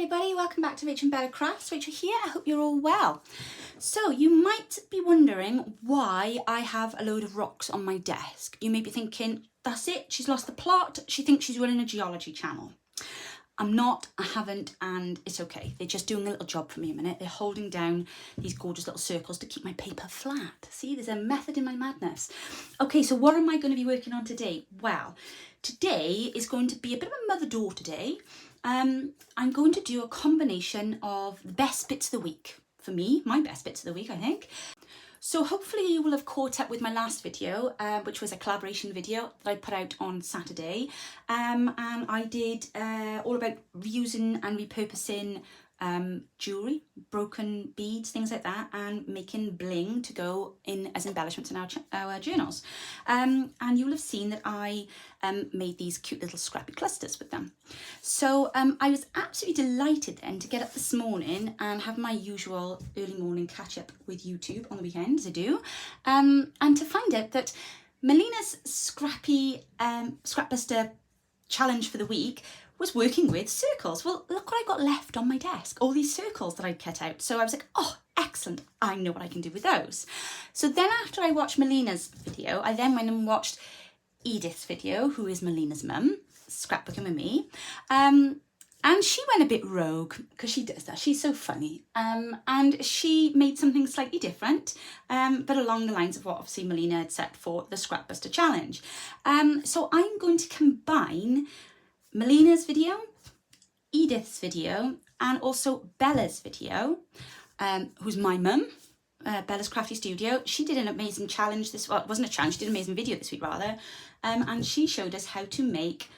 everybody, welcome back to Rachel and Bella Crafts. Rachel here, I hope you're all well. So you might be wondering why I have a load of rocks on my desk. You may be thinking, that's it, she's lost the plot, she thinks she's running a geology channel. I'm not, I haven't, and it's okay. They're just doing a little job for me a minute. They're holding down these gorgeous little circles to keep my paper flat. See, there's a method in my madness. Okay, so what am I going to be working on today? Well, today is going to be a bit of a mother-daughter day. I'm going to do a combination of the best bits of the week. For me, my best bits of the week, I think. So hopefully you will have caught up with my last video, which was a collaboration video that I put out on Saturday. And I did all about reusing and repurposing jewellery, broken beads, things like that, and making bling to go in as embellishments in our journals. And you'll have seen that I made these cute little scrappy clusters with them. So I was absolutely delighted then to get up this morning and have my usual early morning catch up with YouTube on the weekends, I do, and to find out that Melina's scrappy scrapbuster challenge for the week was working with circles. Well, look what I got left on my desk, all these circles that I'd cut out. So I was like, oh, excellent, I know what I can do with those. So then after I watched Melina's video, I then went and watched Edith's video, who is Melina's mum, scrapbooking with me. And she went a bit rogue, because she does that, she's so funny. And she made something slightly different, but along the lines of what obviously Melina had set for the Scrapbuster Challenge. So I'm going to combine Melina's video, Edith's video, and also Bella's video, who's my mum, Bella's Crafty Studio. She did an amazing challenge well, it wasn't a challenge, she did an amazing video this week rather, and she showed us how to make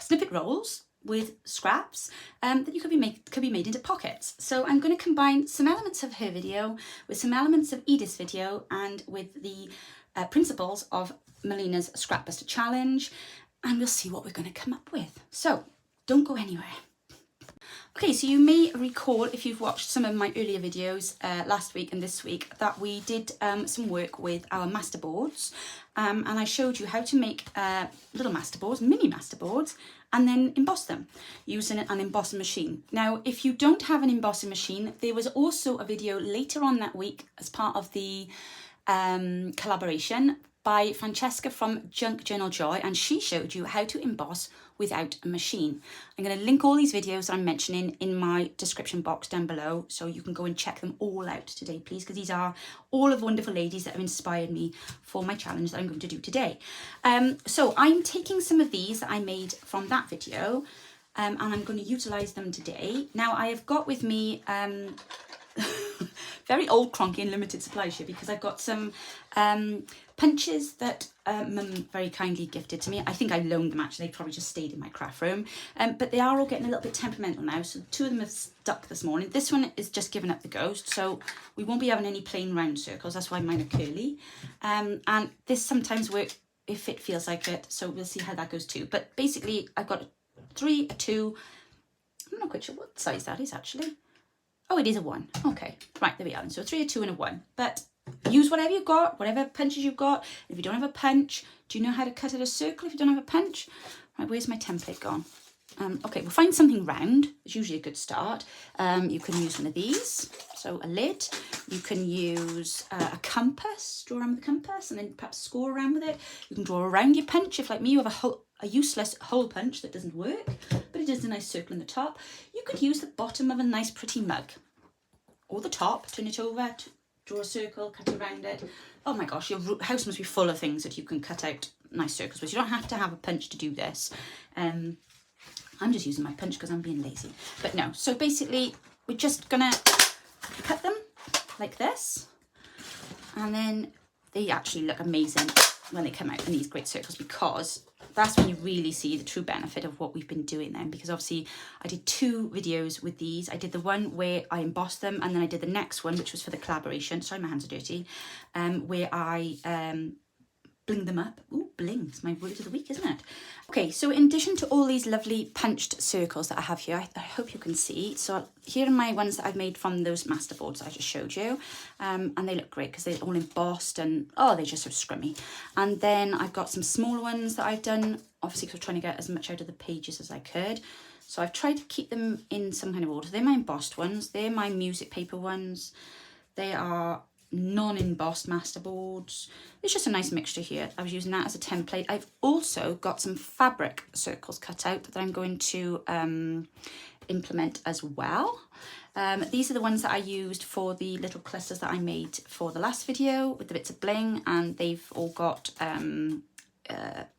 snippet rolls with scraps that you could be made into pockets. So I'm going to combine some elements of her video with some elements of Edith's video and with the principles of Melina's Scrapbuster Challenge, and we'll see what we're going to come up with. So don't go anywhere. Okay, so you may recall, if you've watched some of my earlier videos last week and this week, that we did some work with our master boards, and I showed you how to make little master boards, mini master boards, and then emboss them using an embossing machine. Now, if you don't have an embossing machine, there was also a video later on that week as part of the collaboration by Francesca from Junk Journal Joy, and she showed you how to emboss without a machine. I'm going to link all these videos that I'm mentioning in my description box down below, so you can go and check them all out today, please, because these are all of the wonderful ladies that have inspired me for my challenge that I'm going to do today. So I'm taking some of these that I made from that video, and I'm going to utilise them today. Now, I have got with me very old cronky and limited supplies here, because I've got some punches that Mum very kindly gifted to me. I think I loaned them actually, they probably just stayed in my craft room, but they are all getting a little bit temperamental now, so two of them have stuck this morning. This one is just giving up the ghost, so we won't be having any plain round circles, that's why mine are curly, and this sometimes works if it feels like it, so we'll see how that goes too. But basically I've got a 3, a 2, I'm not quite sure what size that is actually. Oh, it is a 1. Okay, right, there we are. So a 3, a 2 and a 1. But use whatever you've got, whatever punches you've got. If you don't have a punch, do you know how to cut out a circle if you don't have a punch? Right, where's my template gone? Okay, we'll find something round. It's usually a good start. You can use one of these, so a lid. You can use a compass, draw around with a compass, and then perhaps score around with it. You can draw around your punch. If, like me, you have a useless hole punch that doesn't work, but it does a nice circle in the top. You could use the bottom of a nice pretty mug, or the top, turn it over, draw a circle, cut around it. Oh my gosh, your house must be full of things that you can cut out nice circles with. You don't have to have a punch to do this. I'm just using my punch because I'm being lazy. But no, so basically we're just gonna cut them like this, and then they actually look amazing when they come out in these great circles, because that's when you really see the true benefit of what we've been doing then. Because obviously I did 2 videos with these. I did the one where I embossed them, and then I did the next one, which was for the collaboration. Sorry, my hands are dirty. Where I bling them up. Ooh, bling, it's my word of the week, isn't it? Okay, so in addition to all these lovely punched circles that I have here, I hope you can see. So here are my ones that I've made from those master boards I just showed you. And they look great because they're all embossed and, oh, they're just so scrummy. And then I've got some smaller ones that I've done, obviously because I'm trying to get as much out of the pages as I could. So I've tried to keep them in some kind of order. They're my embossed ones. They're my music paper ones. They are non-embossed masterboards. It's just a nice mixture here. I was using that as a template. I've also got some fabric circles cut out that I'm going to implement as well. These are the ones that I used for the little clusters that I made for the last video with the bits of bling, and they've all got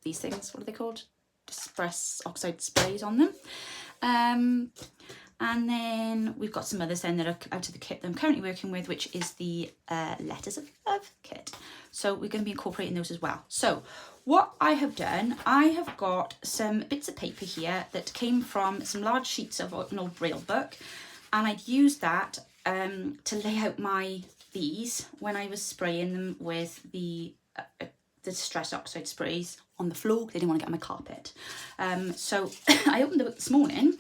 these things, what are they called? Express oxide sprays on them. And then we've got some others then that are out of the kit that I'm currently working with, which is the Letters of Love kit. So we're going to be incorporating those as well. So what I have done, I have got some bits of paper here that came from some large sheets of an old Braille book, and I'd used that to lay out these when I was spraying them with the Distress Oxide sprays on the floor because they didn't want to get on my carpet. So I opened the book this morning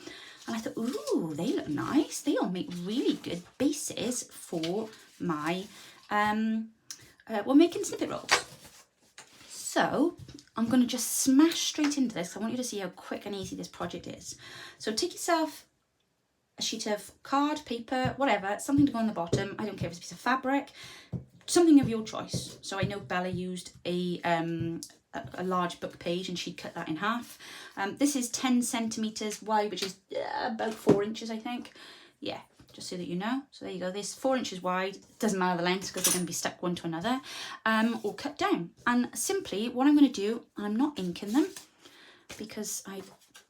and I thought, ooh, they look nice. They all make really good bases for my, making snippet rolls. So I'm going to just smash straight into this. I want you to see how quick and easy this project is. So take yourself a sheet of card, paper, whatever, something to go on the bottom. I don't care if it's a piece of fabric, something of your choice. So I know Bella used a large book page and she'd cut that in half. This is 10 centimeters wide, which is about 4 inches, I think. Yeah, just so that you know. So there you go. This 4 inches wide. Doesn't matter the length because they're going to be stuck one to another, or cut down. And simply what I'm going to do, I'm not inking them because I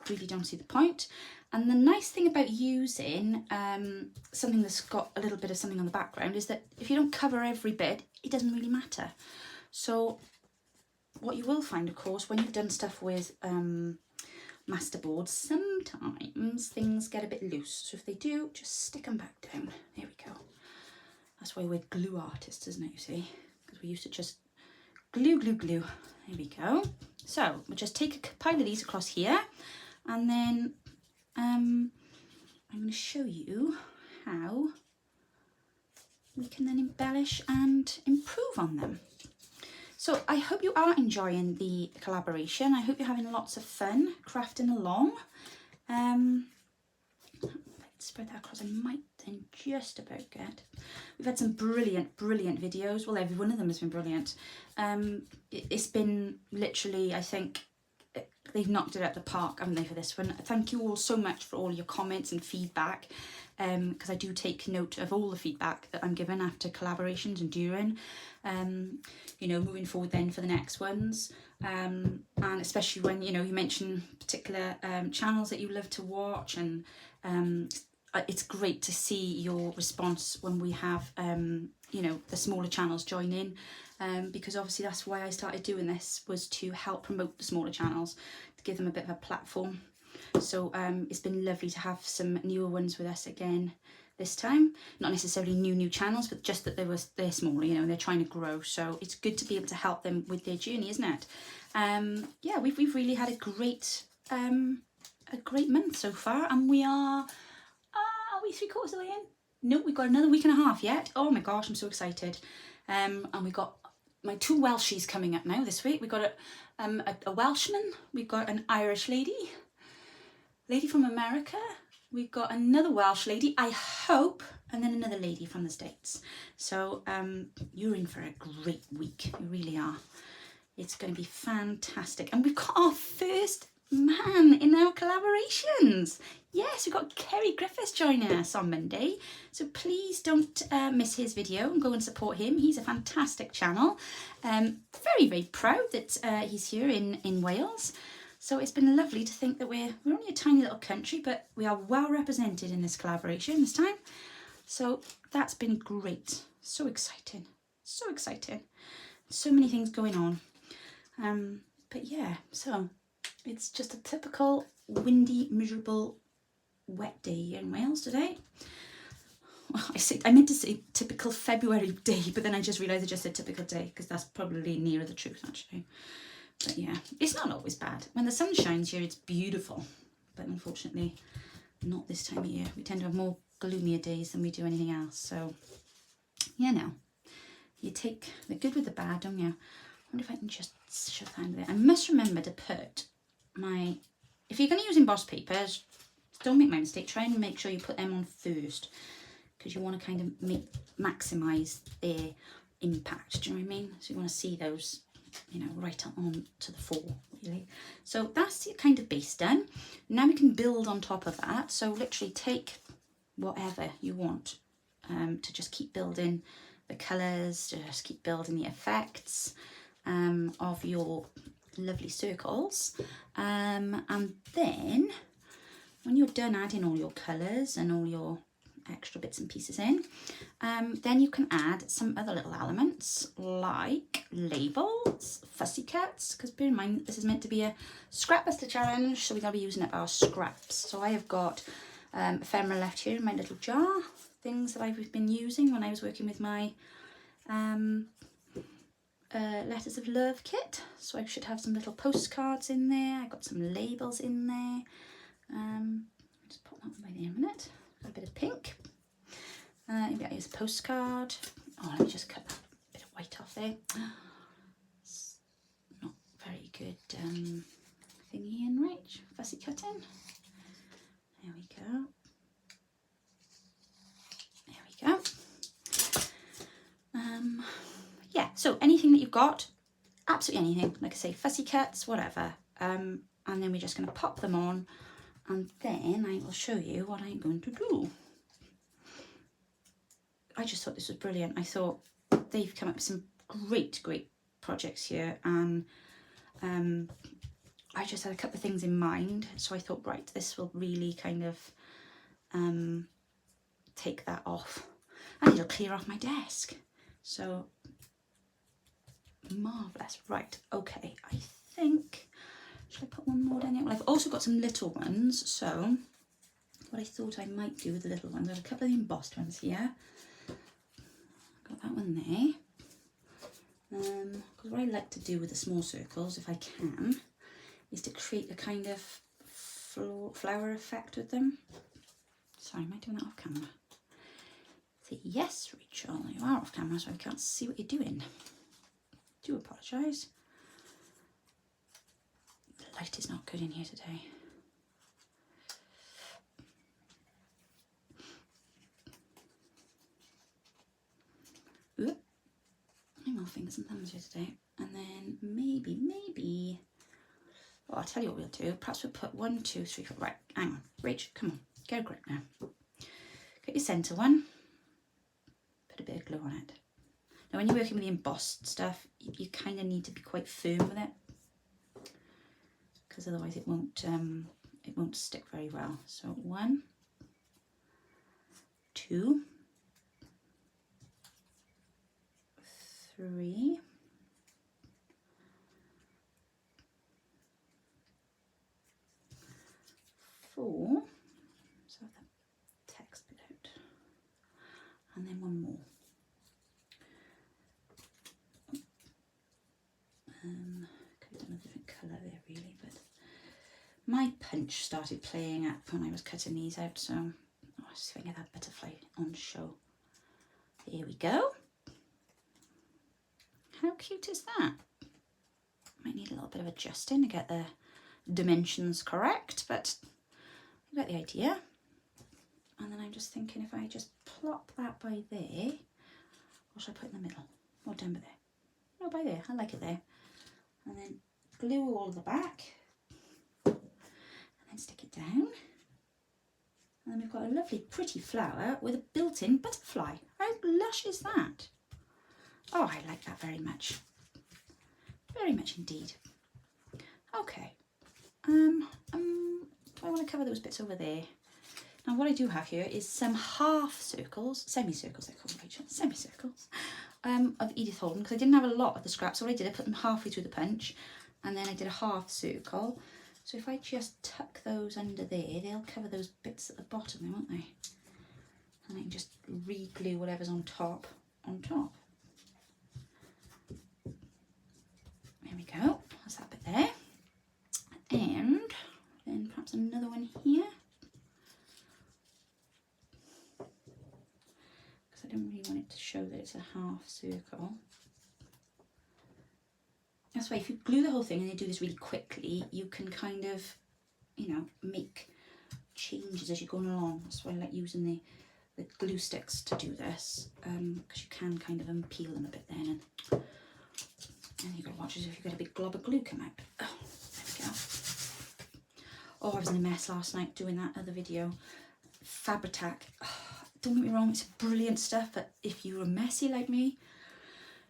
really don't see the point. And the nice thing about using something that's got a little bit of something on the background is that if you don't cover every bit, it doesn't really matter. So what you will find, of course, when you've done stuff with masterboards, sometimes things get a bit loose. So if they do, just stick them back down. There we go. That's why we're glue artists, isn't it, you see? Because we used to just glue, glue, glue. There we go. So we'll just take a pile of these across here, and then I'm going to show you how we can then embellish and improve on them. So I hope you are enjoying the collaboration. I hope you're having lots of fun crafting along. Let's spread that across. I might then just about get. We've had some brilliant, brilliant videos. Well, every one of them has been brilliant. It's been literally, I think, they've knocked it out the park, haven't they, for this one. Thank you all so much for all your comments and feedback, because I do take note of all the feedback that I'm given after collaborations and during, you know, moving forward then for the next ones, and especially when, you know, you mention particular channels that you love to watch, and it's great to see your response when we have, you know, the smaller channels join in. Because obviously that's why I started doing this, was to help promote the smaller channels, to give them a bit of a platform. So it's been lovely to have some newer ones with us again this time. Not necessarily new channels, but just that they're smaller, you know, and they're trying to grow. So it's good to be able to help them with their journey, isn't it? Yeah, we've really had a great month so far, and we are we 3/4 of the way in? No, we've got another week and a half yet. Oh my gosh, I'm so excited. And we've got my 2 Welshies coming up now this week. We've got a Welshman, we've got an Irish lady from America, we've got another Welsh lady, I hope, and then another lady from the States. So you're in for a great week, you really are. It's going to be fantastic. And we've got our first man in our collaborations. Yes, we've got Kerry Griffiths joining us on Monday, so please don't miss his video and go and support him. He's a fantastic channel. Very, very proud that he's here in Wales. So it's been lovely to think that we're only a tiny little country, but we are well represented in this collaboration this time. So that's been great. So exciting. So exciting. So many things going on. But yeah, so it's just a typical windy, miserable, wet day here in Wales today. Well, I meant to say typical February day, but then I just realised I just said typical day, because that's probably nearer the truth, actually. But yeah, it's not always bad. When the sun shines here, it's beautiful. But unfortunately, not this time of year. We tend to have more gloomier days than we do anything else. So, you know, you take the good with the bad, don't you? I wonder if I can just shove that in there. I must remember to put my... If you're going to use embossed papers, don't make my mistake. Try and make sure you put them on first, because you want to kind of maximise their impact. Do you know what I mean? So you want to see those, you know, right on to the fore, really. So that's the kind of base done. Now we can build on top of that. So literally take whatever you want to just keep building the colours, just keep building the effects of your lovely circles. And then when you're done adding all your colours and all your extra bits and pieces in, then you can add some other little elements like labels, fussy cuts, because bear in mind this is meant to be a scrap buster challenge, so we're going to be using up our scraps. So I have got ephemera left here in my little jar, things that I've been using when I was working with my letters of love kit. So I should have some little postcards in there. I got some labels in there. Just pop that by there a minute. Got a bit of pink. Maybe I use a postcard. Oh, let me just cut that bit of white off there. It's not very good thingy in, right? Fussy cutting. There we go. There we go. Yeah, so anything that you've got, absolutely anything. Like I say, fussy cuts, whatever. And then we're just going to pop them on, and then I will show you what I'm going to do. I just thought this was brilliant. I thought they've come up with some great projects here, and I just had a couple of things in mind. So I thought, right, this will really kind of take that off, and it'll clear off my desk. So marvellous. Right, okay, I think, should I put one more down here? Well, I've also got some little ones, so what I thought I might do with the little ones, I have a couple of embossed ones here. Got that one there. Because what I like to do with the small circles, if I can, is to create a kind of flower effect with them. Sorry, am I doing that off camera? Say, yes, Rachel, you are off camera, so I can't see what you're doing. Do apologise. The light is not good in here today. Oop. I'm all fingers and thumbs here today. And then maybe, well, I'll tell you what we'll do. Perhaps we'll put 1, 2, 3, 4. Right, hang on. Rach, come on, get a grip now. Get your centre one. Put a bit of glue on it. Now when you're working with the embossed stuff, you kind of need to be quite firm with it, because otherwise it won't stick very well. So 1, 2, 3, 4. So the text bit out, and then 1 more. Could have done a different colour there really, but my punch started playing up when I was cutting these out, so I'll see if I can get that butterfly on show. There we go. How cute is that? Might need a little bit of adjusting to get the dimensions correct, but you got the idea. And then I'm just thinking, if I just plop that by there, or should I put it in the middle? Or down by there? No, by there. I like it there. And then glue all the back, and then stick it down. And then we've got a lovely pretty flower with a built-in butterfly. How lush is that? Oh, I like that very much. Very much indeed. Okay. Do I want to cover those bits over there? Now what I do have here is some half circles, semicircles I call them, Rachel, semicircles, of Edith Holden, because I didn't have a lot of the scraps. So what I did, I put them halfway through the punch, and then I did a half circle. So if I just tuck those under there, they'll cover those bits at the bottom, won't they? And I can just re-glue whatever's on top on top. There we go, that's that bit there. And then perhaps another one here. I don't really want it to show that it's a half circle. That's why if you glue the whole thing and you do this really quickly, you can kind of, you know, make changes as you're going along. That's why I like using the glue sticks to do this, because you can kind of unpeel them a bit then. And you've got to watch as if you get a big glob of glue come out. Oh, there we go. Oh, I was in a mess last night doing that other video. Fabri-Tac. Oh, don't get me wrong, it's brilliant stuff, but if you were messy like me,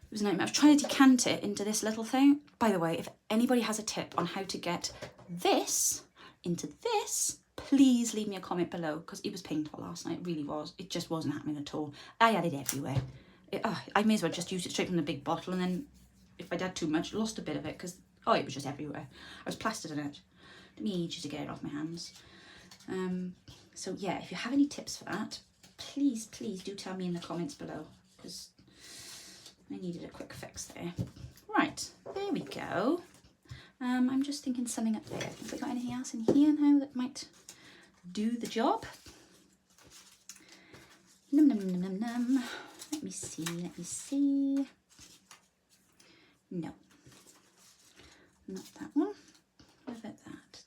it was a nightmare. I was trying to decant it into this little thing. By the way, if anybody has a tip on how to get this into this, please leave me a comment below, because it was painful last night. It really was. It just wasn't happening at all. I had it everywhere. I may as well just use it straight from the big bottle, and then if I'd had too much, lost a bit of it, because it was just everywhere. I was plastered in it. It took me ages to get it off my hands. So yeah, if you have any tips for that, please do tell me in the comments below, because I needed a quick fix there. Right, there we go. I'm just thinking something up there. Have we got anything else in here now that might do the job? Num num num num num. Let me see. No, not that one. What about that?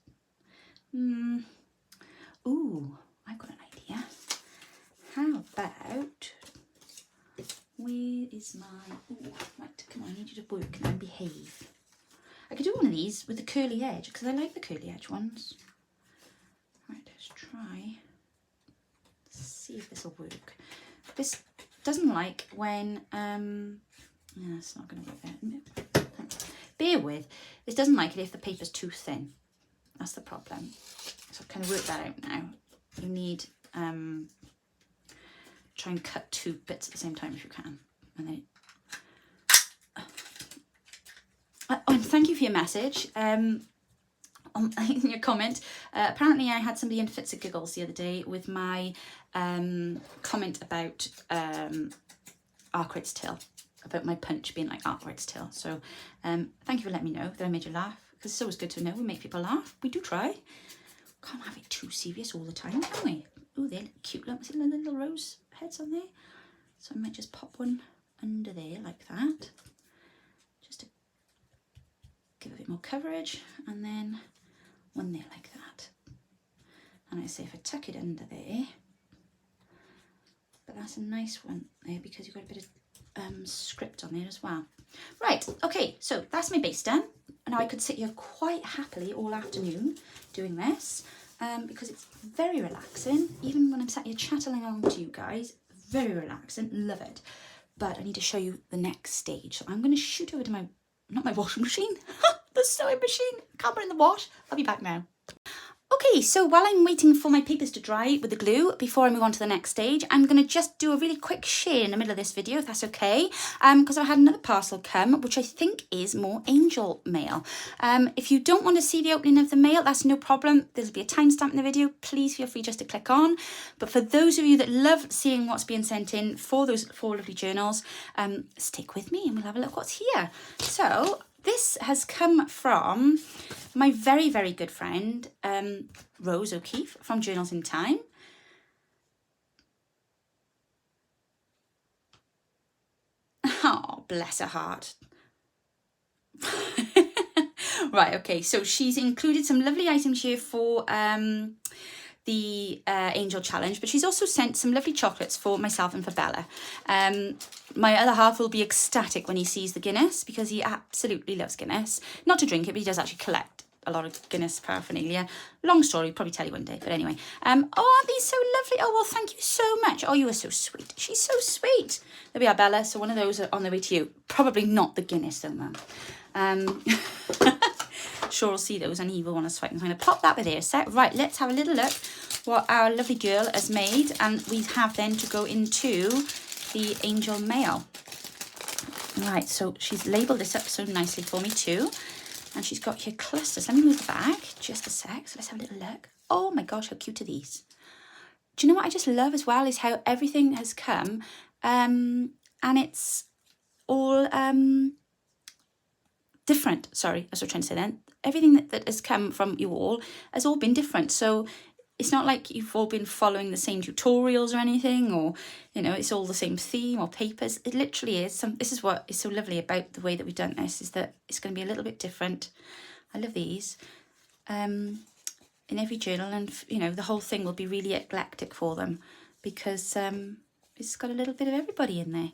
Ooh, I've got an idea. How about, where is my, right, come on, I need you to work now and behave. I could do one of these with the curly edge, because I like the curly edge ones. Right, let's try. Let's see if this will work. This doesn't like when, no, it's not going to work there. Bear with, this doesn't like it if the paper's too thin. That's the problem. So I've kind of worked that out now. You need, try and cut 2 bits at the same time if you can. And then and thank you for your message. In your comment, apparently I had somebody in fits of giggles the other day with my comment about Arkwright's Tale, about my punch being like Arkwright's Tale. So thank you for letting me know that I made you laugh, because it's always good to know we make people laugh. We do try. Can't have it too serious all the time, can we? Oh, they're cute. Look, see the little rose heads on there? So I might just pop one under there like that, just to give a bit more coverage, and then one there like that. And I say if I tuck it under there, but that's a nice one there because you've got a bit of script on there as well. Right, okay, so that's my base done. Now I could sit here quite happily all afternoon doing this, because it's very relaxing. Even when I'm sat here chattering along to you guys, very relaxing, love it. But I need to show you the next stage. So I'm going to shoot over to my, not my washing machine, the sewing machine. Can't put it in the wash. I'll be back now. Okay, so while I'm waiting for my papers to dry with the glue, before I move on to the next stage, I'm going to just do a really quick share in the middle of this video, if that's okay, because I had another parcel come, which I think is more angel mail. If you don't want to see the opening of the mail, that's no problem. There'll be a timestamp in the video. Please feel free just to click on. But for those of you that love seeing what's being sent in for those 4 lovely journals, stick with me and we'll have a look what's here. So this has come from my very, very good friend, Rose O'Keefe from Journals in Time. Oh, bless her heart. Right, okay, so she's included some lovely items here for the Angel Challenge, but she's also sent some lovely chocolates for myself and for Bella. My other half will be ecstatic when he sees the Guinness, because he absolutely loves Guinness. Not to drink it, but he does actually collect a lot of Guinness paraphernalia. Long story, probably tell you one day, but anyway. Oh, aren't these so lovely? Oh, well, thank you so much. Oh, you are so sweet. She's so sweet. There we are, Bella. So one of those are on their way to you. Probably not the Guinness, though, Mum. Sure, I'll see those and he will want to swipe. I'm going to pop that with there a sec. Right, let's have a little look what our lovely girl has made, and we have then to go into the angel mail. Right, so she's labelled this up so nicely for me too, and she's got here clusters. Let me move the bag just a sec, so let's have a little look. Oh my gosh, how cute are these? Do you know what I just love as well is how everything has come, and it's all different. Sorry, that's what I'm trying to say then. Everything that has come from you all has all been different. So it's not like you've all been following the same tutorials or anything, or, you know, it's all the same theme or papers. It literally is. This is what is so lovely about the way that we've done this, is that it's going to be a little bit different. I love these. in every journal, and you know, the whole thing will be really eclectic for them because it's got a little bit of everybody in there.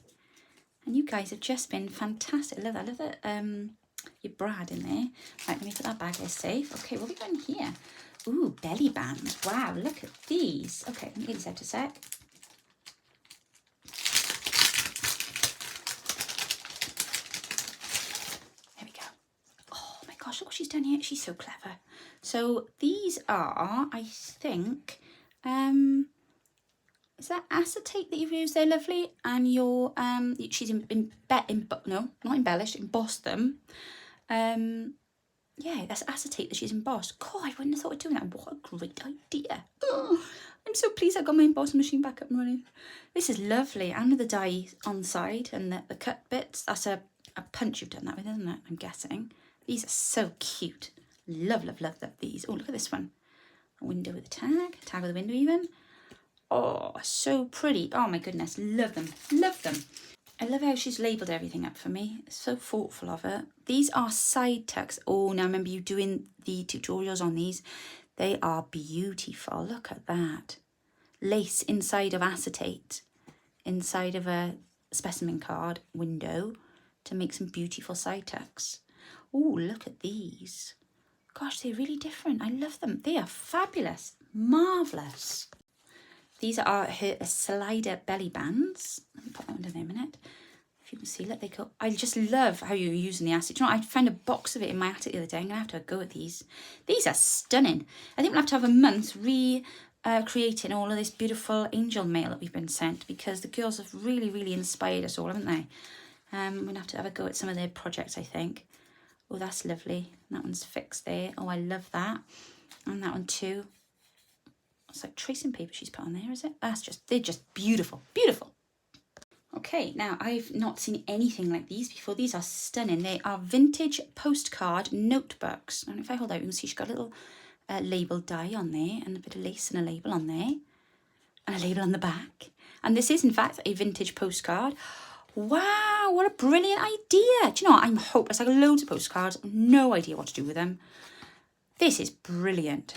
And you guys have just been fantastic. I love that. I love that your Brad in there. Right, let me put that bag there safe. Okay, what have we got in here? Ooh, belly bands. Wow, look at these. Okay, let me get these out a sec. There we go. Oh my gosh, look what she's done here. She's so clever. So these are, I think, is that acetate that you've used there, lovely? And your she's no, not embellished, embossed them. Yeah, that's acetate that she's embossed. God, I wouldn't have thought of doing that. What a great idea. Oh, I'm so pleased I got my embossing machine back up and running. This is lovely. And with the die on the side and the cut bits. That's a punch you've done that with, isn't it? I'm guessing. These are so cute. Love, love, love, love these. Oh, look at this one. A window with a tag. Tag with a window even. Oh, so pretty. Oh my goodness. Love them. Love them. I love how she's labelled everything up for me. It's so thoughtful of her. These are side tucks. Oh, now remember you doing the tutorials on these. They are beautiful. Look at that. Lace inside of acetate. Inside of a specimen card window to make some beautiful side tucks. Oh, look at these. Gosh, they're really different. I love them. They are fabulous. Marvellous. These are her slider belly bands. Let me put that under there a minute. If you can see, look, they go. I just love how you're using the acetate. You know, I found a box of it in my attic the other day. I'm going to have to go at these. These are stunning. I think we'll have to have a month creating all of this beautiful angel mail that we've been sent because the girls have really, really inspired us all, haven't they? We're going to have a go at some of their projects, I think. Oh, that's lovely. That one's fixed there. Oh, I love that. And that one too. It's like tracing paper she's put on there, is it? They're just beautiful, beautiful. Okay, now I've not seen anything like these before. These are stunning. They are vintage postcard notebooks. And if I hold out, you can see she's got a little label die on there and a bit of lace and a label on there and a label on the back. And this is, in fact, a vintage postcard. Wow, what a brilliant idea. Do you know what? I'm hopeless. I got loads of postcards. No idea what to do with them. This is brilliant.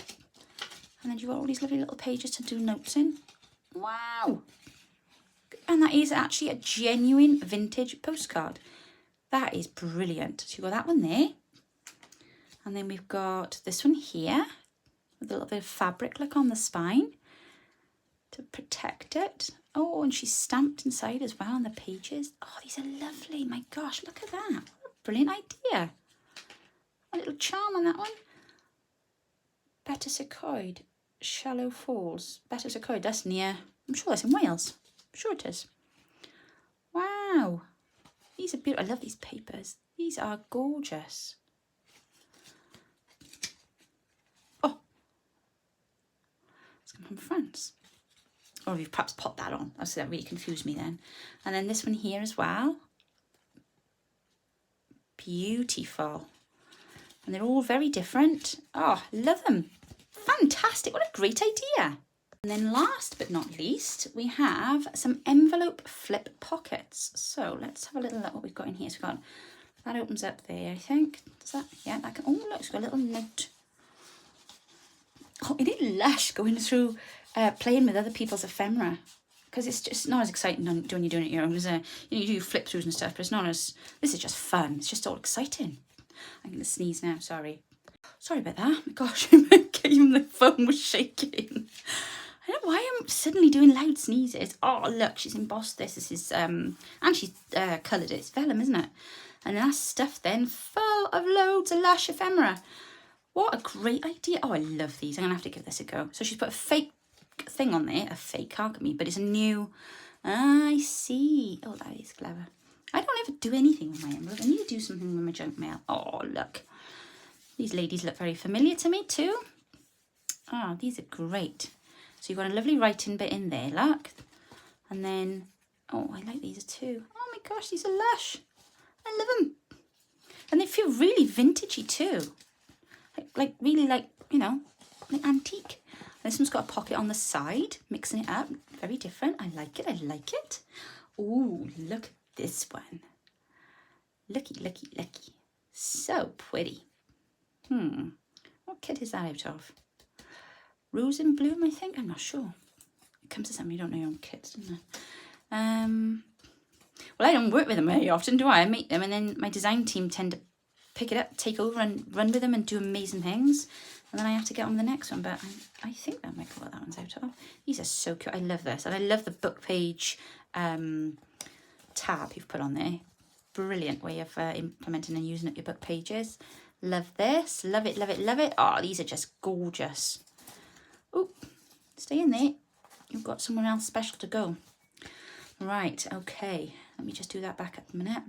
And then you've got all these lovely little pages to do notes in. Wow. And that is actually a genuine vintage postcard. That is brilliant. So you've got that one there. And then we've got this one here with a little bit of fabric look on the spine to protect it. Oh, and she's stamped inside as well on the pages. Oh, these are lovely. My gosh, look at that. What a brilliant idea. A little charm on that one. Betws-y-Coed, Shallow Falls. Betws-y-Coed, that's near, I'm sure that's in Wales. I'm sure it is. Wow. These are beautiful. I love these papers. These are gorgeous. Oh. It's come from France. Or you've perhaps popped that on. Obviously that really confused me then. And then this one here as well. Beautiful. And they're all very different. Oh, love them. Fantastic. What a great idea. And then last but not least, we have some envelope flip pockets. So let's have a little look what we've got in here. So we've got, that opens up there, I think. Does that? Yeah, that can, oh look, it's got a little note. Oh, isn't it lush going through, playing with other people's ephemera? Because it's just not as exciting when you're doing it your own, is it? You know, you do your flip throughs and stuff, but it's not as, this is just fun. It's just all exciting. I'm going to sneeze now, sorry. Sorry about that. My gosh, even the phone was shaking. I don't know why I'm suddenly doing loud sneezes. Oh, look, she's embossed this. This is, and she's coloured it. It's vellum, isn't it? And that's stuff then full of loads of lush ephemera. What a great idea. Oh, I love these. I'm going to have to give this a go. So she's put a fake thing on there. A fake alchemy, but it's a new... I see. Oh, that is clever. I don't ever do anything with my envelope. I need to do something with my junk mail. Oh, look. These ladies look very familiar to me too. Oh, these are great. So you've got a lovely writing bit in there, look. And then, oh, I like these too. Oh my gosh, these are lush. I love them. And they feel really vintagey too. Like really like, you know, like antique. And this one's got a pocket on the side, mixing it up. Very different. I like it. I like it. Oh, look at this one. Looky, looky, looky. So pretty. What kit is that out of? Rose in Bloom, I think. I'm not sure. It comes to something you don't know your own kits, doesn't it? Well, I don't work with them very often, do I? I make them and then my design team tend to pick it up, take over and run with them and do amazing things. And then I have to get on the next one, but I think that might be what that one's out of. These are so cute. I love this. And I love the book page tab you've put on there. Brilliant way of implementing and using up your book pages. Love this. Love it, love it, love it. Oh, these are just gorgeous. Oh, stay in there. You've got somewhere else special to go. Right, okay. Let me just do that back up a minute.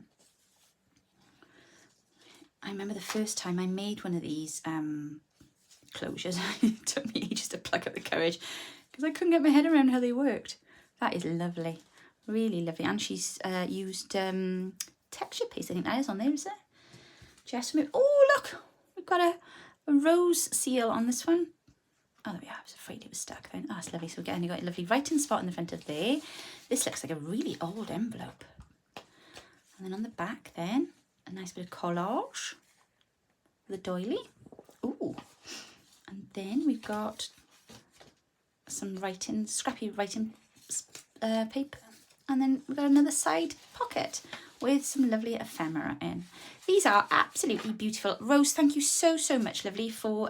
I remember the first time I made one of these closures. It took me ages to pluck up the courage because I couldn't get my head around how they worked. That is lovely. Really lovely. And she's used texture paste. I think that is on there, is it? Just move. Oh, look. We've got a rose seal on this one. Oh, there we are. I was afraid it was stuck then. Oh, that's lovely. So again, you've got a lovely writing spot in the front of there. This looks like a really old envelope. And then on the back then, a nice bit of collage. The doily. Ooh. And then we've got some writing, scrappy writing paper. And then we've got another side pocket with some lovely ephemera in. These are absolutely beautiful. Rose, thank you so, so much, lovely, for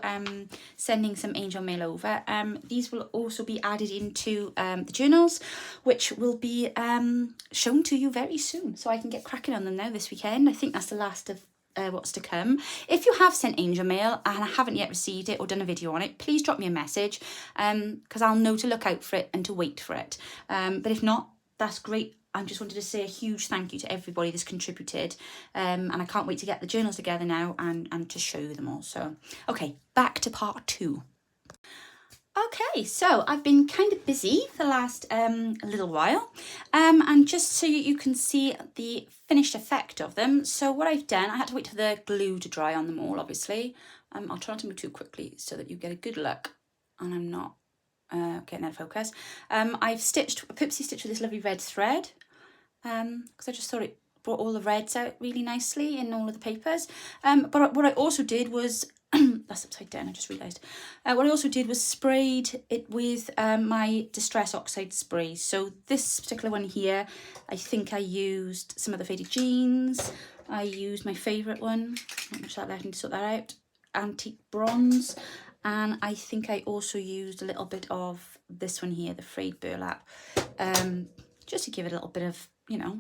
sending some angel mail over. These will also be added into the journals, which will be shown to you very soon. So I can get cracking on them now this weekend. I think that's the last of what's to come. If you have sent angel mail and I haven't yet received it or done a video on it, please drop me a message because I'll know to look out for it and to wait for it. But if not, that's great. I just wanted to say a huge thank you to everybody that's contributed, and I can't wait to get the journals together now and to show you them all. So, okay, back to part 2. Okay, so I've been kind of busy the last little while, and just so you can see the finished effect of them. So what I've done, I had to wait for the glue to dry on them all, obviously. I'll try not to move too quickly so that you get a good look, and I'm not getting out of focus. I've purposely stitched with this lovely red thread because I just thought it brought all the reds out really nicely in all of the papers. But what I also did was that's upside down, I just realised. What I also did was sprayed it with my Distress Oxide spray. So this particular one here, I think I used some of the Faded Jeans. I used my favourite one, not much that left, I need to sort that out, Antique Bronze. And I think I also used a little bit of this one here, the Frayed Burlap, just to give it a little bit of, you know,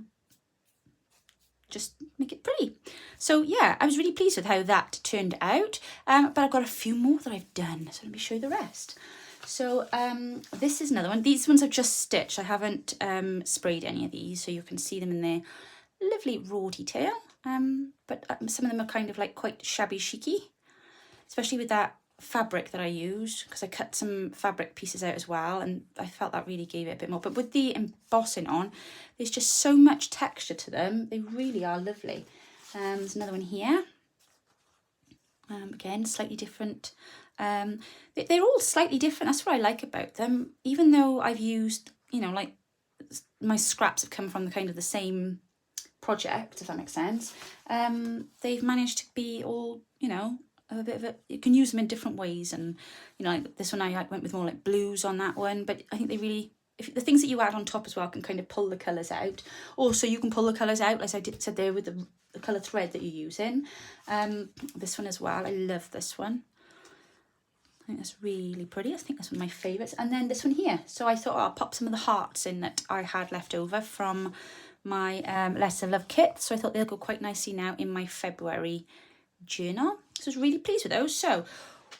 just make it pretty. So yeah, I was really pleased with how that turned out, but I've got a few more that I've done, so let me show you the rest. So this is another one. These ones I've just stitched. I haven't sprayed any of these, so you can see them in their lovely raw detail, but some of them are kind of like quite shabby chicy, especially with that fabric that I used, because I cut some fabric pieces out as well, and I felt that really gave it a bit more. But with the embossing on, there's just so much texture to them. They really are lovely. There's another one here. Again, slightly different. They're all slightly different. That's what I like about them. Even though I've used, you know, like my scraps have come from the kind of the same project, if that makes sense. They've managed to be all, you know, a bit of a, you can use them in different ways, and you know, like this one I went with more like blues on that one, but I think they really, if the things that you add on top as well can kind of pull the colours out. Also, you can pull the colours out, as I said there, with the colour thread that you're using. This one as well, I love this one. I think that's really pretty. I think that's one of my favourites. And then this one here. So I thought I'll pop some of the hearts in that I had left over from my Lesser Love kit. So I thought they'll go quite nicely now in my February journal. So I was really pleased with those. So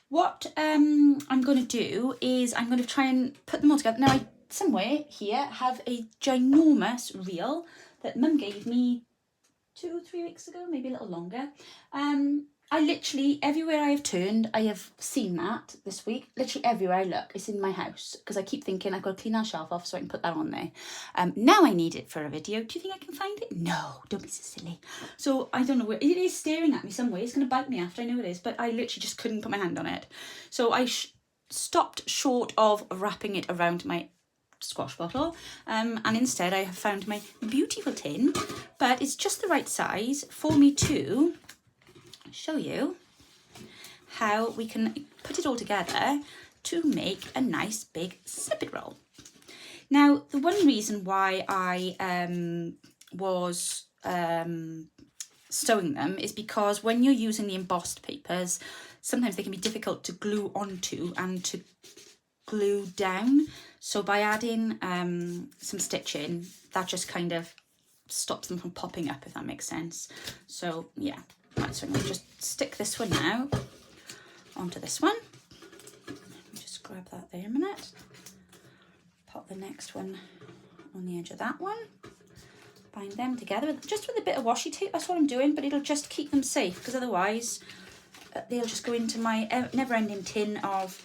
what I'm going to do is I'm going to try and put them all together. Now I somewhere here have a ginormous reel that Mum gave me 2 or 3 weeks ago, maybe a little longer. I literally, everywhere I have turned, I have seen that this week. Literally everywhere I look, it's in my house, because I keep thinking I've got to clean that shelf off so I can put that on there. Now I need it for a video. Do you think I can find it? No, don't be so silly. So I don't know where, it is staring at me somewhere. It's going to bite me after, I know it is, but I literally just couldn't put my hand on it. So I stopped short of wrapping it around my squash bottle, and instead I have found my beautiful tin, but it's just the right size for me to show you how we can put it all together to make a nice big snippet roll. Now, the one reason why I was sewing them is because when you're using the embossed papers, sometimes they can be difficult to glue onto and to glue down. So by adding some stitching, that just kind of stops them from popping up, if that makes sense. So yeah, right, so I'm going to just stick this one now onto this one. Let me just grab that there a minute. Pop the next one on the edge of that one. Bind them together just with a bit of washi tape. That's what I'm doing, but it'll just keep them safe, because otherwise they'll just go into my never-ending tin of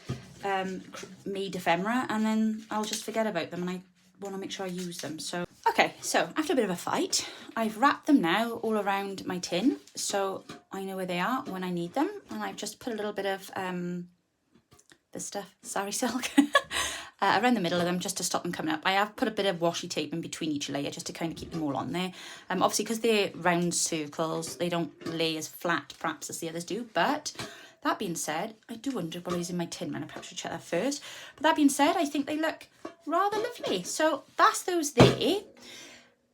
made ephemera, and then I'll just forget about them, and I want to make sure I use them. So okay, so after a bit of a fight, I've wrapped them now all around my tin, so I know where they are when I need them, and I've just put a little bit of this stuff, sari silk, around the middle of them just to stop them coming up. I have put a bit of washi tape in between each layer just to kind of keep them all on there. Obviously, because they're round circles, they don't lay as flat perhaps as the others do. But that being said, I do wonder what is in my tin, man. I perhaps should check that first. But that being said, I think they look rather lovely. So that's those there.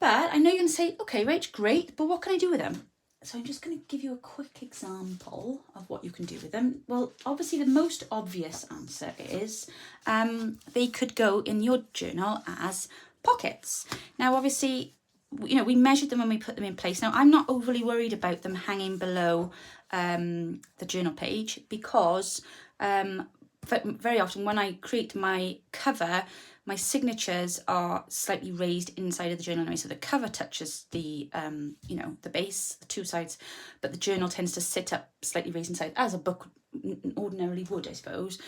But I know you're going to say, okay, Rach, great, but what can I do with them? So I'm just going to give you a quick example of what you can do with them. Well, obviously the most obvious answer is they could go in your journal as pockets. Now, obviously, you know, we measured them when we put them in place. Now, I'm not overly worried about them hanging below the journal page, because very often when I create my cover, my signatures are slightly raised inside of the journal anyway, so the cover touches the, you know, the base, the two sides, but the journal tends to sit up slightly raised inside, as a book ordinarily would, I suppose.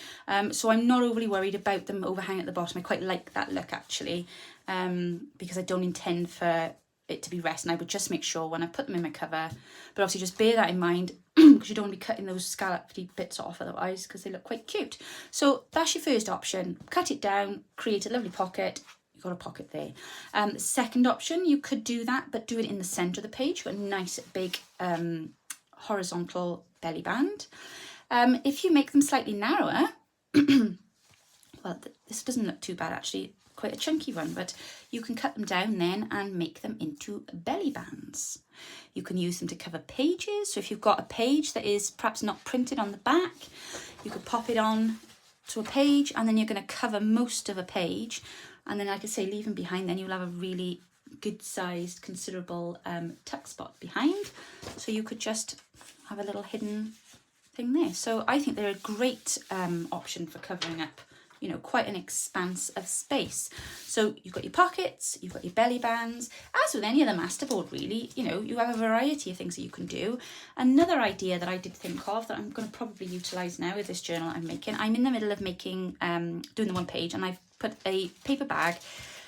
So I'm not overly worried about them overhanging at the bottom. I quite like that look, actually, because I don't intend for it to be rest, and I would just make sure when I put them in my cover, but obviously just bear that in mind, because you don't want to be cutting those scalloped bits off otherwise, because they look quite cute. So that's your first option. Cut it down, create a lovely pocket. You've got a pocket there. Second option, you could do that, but do it in the centre of the page with a nice big horizontal belly band. If you make them slightly narrower, well, this doesn't look too bad actually, quite a chunky one, but you can cut them down then and make them into belly bands. You can use them to cover pages. So if you've got a page that is perhaps not printed on the back, you could pop it on to a page, and then you're going to cover most of a page, and then, like I say, leave them behind, then you'll have a really good sized considerable tuck spot behind, so you could just have a little hidden thing there. So I think they're a great option for covering up, you know, quite an expanse of space. So you've got your pockets, you've got your belly bands. As with any other masterboard, really, you know, you have a variety of things that you can do. Another idea that I did think of that I'm going to probably utilise now with this journal I'm making, I'm in the middle of making, doing the one page, and I've put a paper bag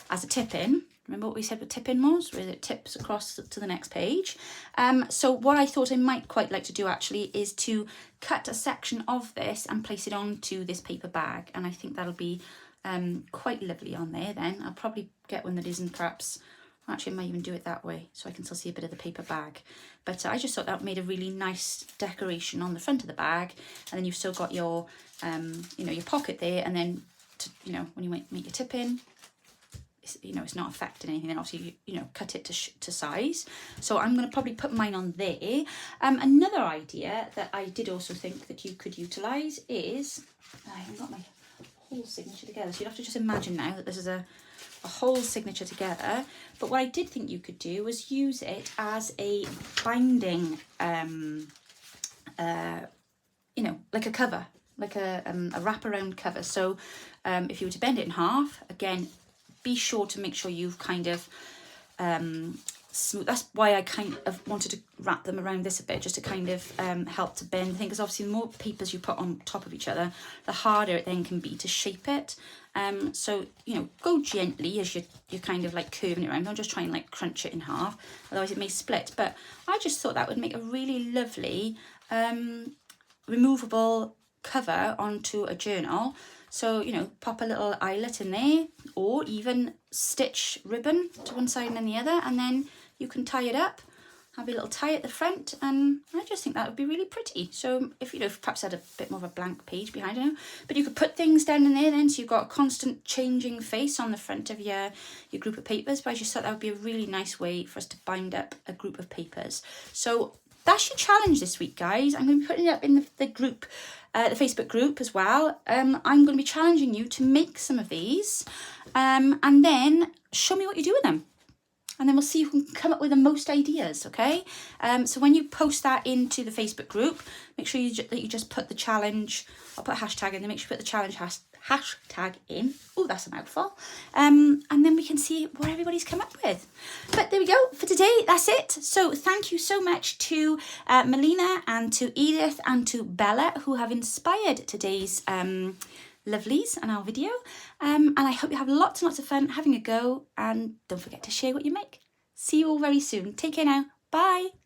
as a tip in. Remember what we said what tip-in was, where it tips across to the next page. So what I thought I might quite like to do actually is to cut a section of this and place it onto this paper bag. And I think that'll be quite lovely on there then. I'll probably get one that isn't perhaps, actually I might even do it that way so I can still see a bit of the paper bag. But I just thought that made a really nice decoration on the front of the bag. And then you've still got your, you know, your pocket there. And then, you know, when you make your tip-in, you know, it's not affecting anything, then obviously you know, cut it to size. So I'm going to probably put mine on there. Another idea that I did also think that you could utilise is, I haven't got my whole signature together, so you'll have to just imagine now that this is a whole signature together. But what I did think you could do was use it as a binding, you know, like a cover, like a wraparound cover. So if you were to bend it in half, again, be sure to make sure you've kind of smooth. That's why I kind of wanted to wrap them around this a bit, just to kind of help to bend the thing, because obviously the more papers you put on top of each other, the harder it then can be to shape it. So, you know, go gently as you're kind of like curving it around. Don't just try and like crunch it in half, otherwise it may split. But I just thought that would make a really lovely removable cover onto a journal. So, you know, pop a little eyelet in there, or even stitch ribbon to one side and then the other, and then you can tie it up, have a little tie at the front, and I just think that would be really pretty. So if you know, if perhaps had a bit more of a blank page behind, you know, but you could put things down in there then, so you've got a constant changing face on the front of your group of papers. But I just thought that would be a really nice way for us to bind up a group of papers. So that's your challenge this week, guys. I'm going to be putting it up in the group, the Facebook group as well. I'm going to be challenging you to make some of these, and then show me what you do with them. And then we'll see who can come up with the most ideas, okay? So when you post that into the Facebook group, make sure that you just put the challenge, I'll put a hashtag in there, make sure you put the challenge hashtag in. Oh, that's a mouthful. And then we can see what everybody's come up with. But there we go, for today, that's it. So thank you so much to Melina and to Edith and to Bella, who have inspired today's lovelies and our video, and I hope you have lots and lots of fun having a go, and don't forget to share what you make. See you all very soon. Take care now. Bye.